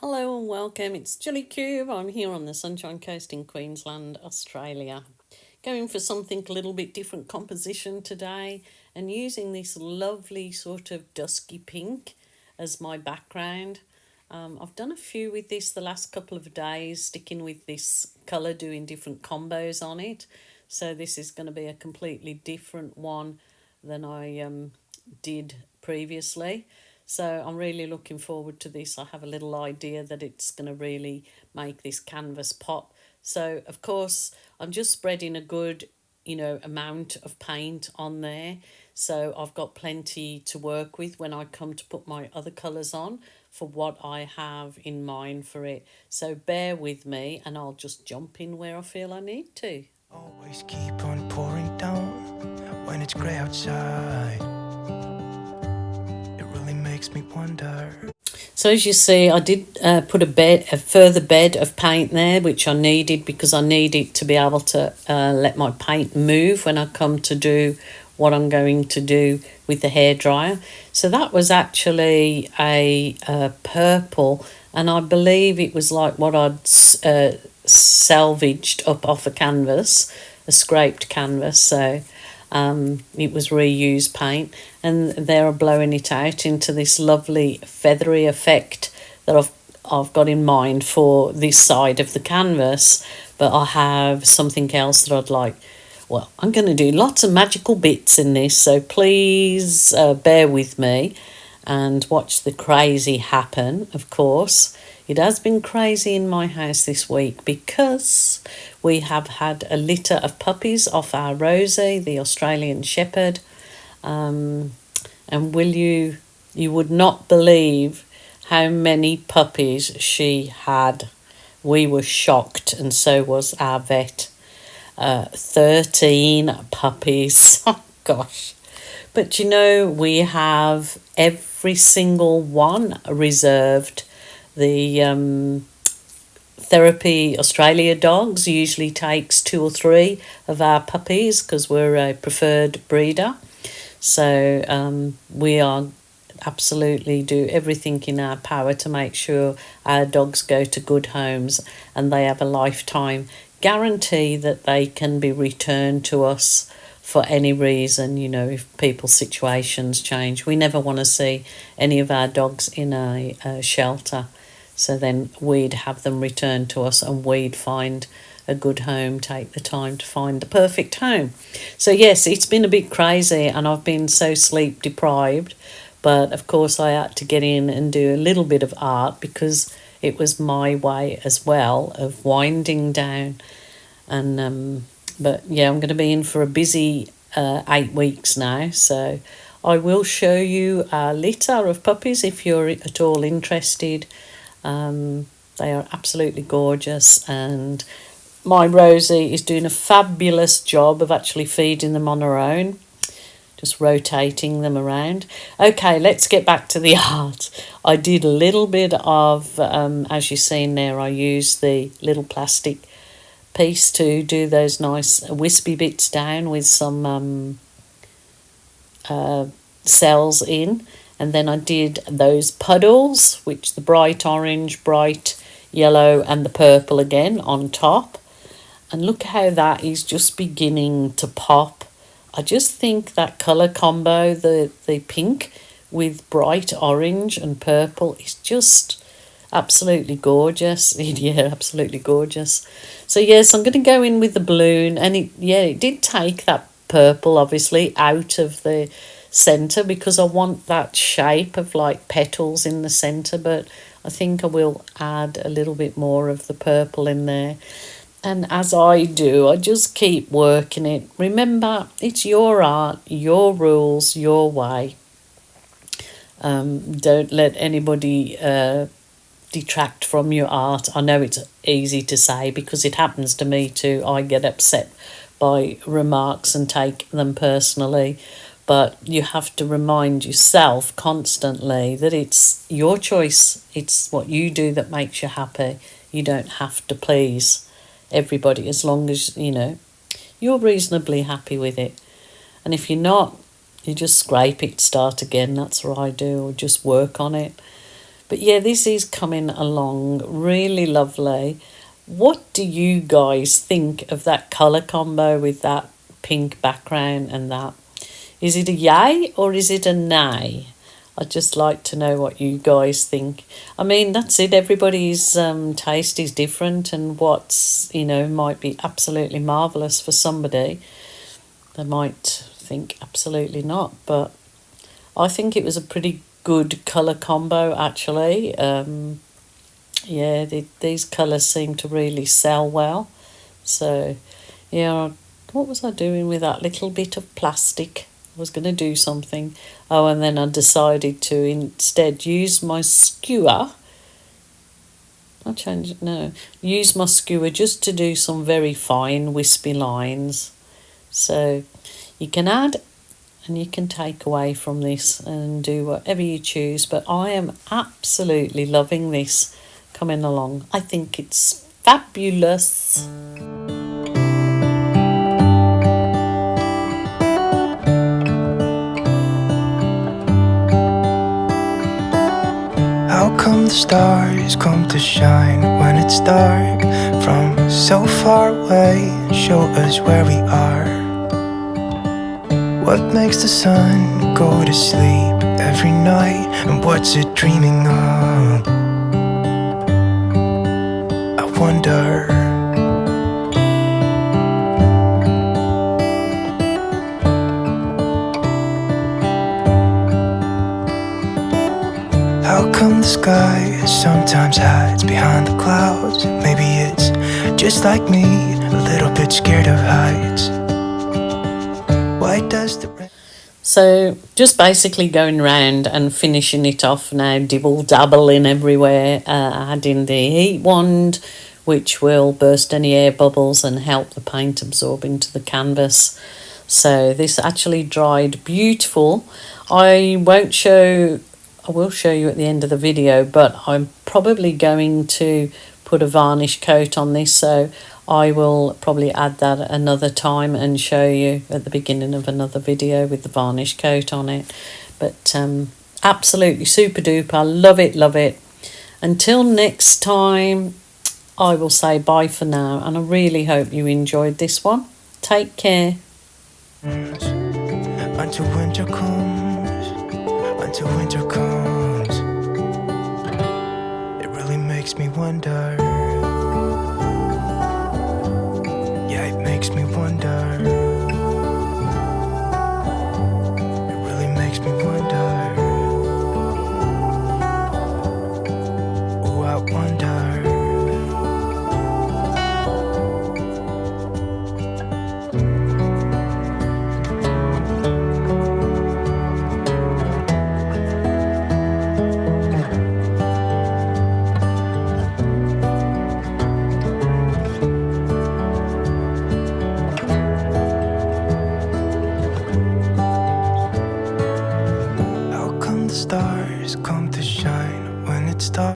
Hello and welcome. It's Gilly Cube. I'm here on the Sunshine Coast in Queensland, Australia. Going for something a little bit different composition today and using this lovely sort of dusky pink as my background. I've done a few with this the last couple of days, sticking with this colour, doing different combos on it. So this is going to be a completely different one than I did previously. So I'm really looking forward to this. I have a little idea that it's going to really make this canvas pop. So of course I'm just spreading a good, amount of paint on there. So I've got plenty to work with when I come to put my other colours on for what I have in mind for it. So bear with me and I'll just jump in where I feel I need to. Always keep on pouring down when it's grey outside. It really makes me wonder. So as you see, I did put a further bed of paint there, which I needed because I needed to be able to let my paint move when I come to do what I'm going to do with the hairdryer. So that was actually a purple, and I believe it was like what I'd salvaged up off a canvas, a scraped canvas. So it was reused paint, and they're blowing it out into this lovely feathery effect that I've got in mind for this side of the canvas. But I have something else that I'd like. Well, I'm going to do lots of magical bits in this, so please bear with me and watch the crazy happen, of course. It has been crazy in my house this week because we have had a litter of puppies off our Rosie, the Australian Shepherd. And you would not believe how many puppies she had. We were shocked, and so was our vet. 13 puppies. Oh, gosh. But we have every single one reserved. The Therapy Australia dogs usually takes 2 or 3 of our puppies because we're a preferred breeder. So we are absolutely do everything in our power to make sure our dogs go to good homes and they have a lifetime guarantee that they can be returned to us for any reason, if people's situations change. We never want to see any of our dogs in a shelter. So then we'd have them returned to us and we'd find a good home, take the time to find the perfect home. So yes, it's been a bit crazy and I've been so sleep deprived, but of course I had to get in and do a little bit of art because it was my way as well of winding down. And but yeah, I'm going to be in for a busy 8 weeks now, so I will show you a litter of puppies if you're at all interested. They are absolutely gorgeous, and my Rosie is doing a fabulous job of actually feeding them on her own, just rotating them around. Okay, let's get back to the art. I did a little bit of, as you've seen there, I used the little plastic piece to do those nice wispy bits down with some cells in. And then I did those puddles, which the bright orange, bright yellow and the purple again on top. And look how that is just beginning to pop. I just think that colour combo, the pink with bright orange and purple, is just absolutely gorgeous. Yeah, absolutely gorgeous. So yes, I'm going to go in with the balloon, and it did take that purple obviously out of the centre because I want that shape of like petals in the centre, but I think I will add a little bit more of the purple in there. And as I do, I just keep working it. Remember, it's your art, your rules, your way. Don't let anybody detract from your art. I know it's easy to say because it happens to me too. I get upset by remarks and take them personally. But you have to remind yourself constantly that it's your choice. It's what you do that makes you happy. You don't have to please everybody as long as, you're reasonably happy with it. And if you're not, you just scrape it, start again. That's what I do, or just work on it. But yeah, this is coming along really lovely. What do you guys think of that colour combo with that pink background and that? Is it a yay or is it a nay? I'd just like to know what you guys think. I mean, that's it. Everybody's taste is different, and what's, might be absolutely marvellous for somebody, they might think absolutely not. But I think it was a pretty good colour combo, actually. Yeah, these colours seem to really sell well. So, yeah, what was I doing with that little bit of plastic? I was going to do something. Oh, and then I decided to instead use my skewer. I'll change it, no. Use my skewer just to do some very fine wispy lines. So you can add and you can take away from this and do whatever you choose. But I am absolutely loving this coming along. I think it's fabulous. How come the stars come to shine when it's dark from so far away and show us where we are? What makes the sun go to sleep every night, and what's it dreaming of? I wonder. How come the sky sometimes hides behind the clouds? Maybe it's just like me, a little bit scared of heights. Why does the rain... So just basically going around and finishing it off now, dibble-dabbling everywhere, adding the heat wand, which will burst any air bubbles and help the paint absorb into the canvas. So this actually dried beautiful. I will show you at the end of the video, but I'm probably going to put a varnish coat on this, so I will probably add that another time and show you at the beginning of another video with the varnish coat on it. But absolutely super duper, love it, love it. Until next time, I will say bye for now, and I really hope you enjoyed this one. Take care. Until winter comes, until winter comes, it really makes me wonder. Yeah, it makes me wonder. It really makes me wonder. Oh, I wonder.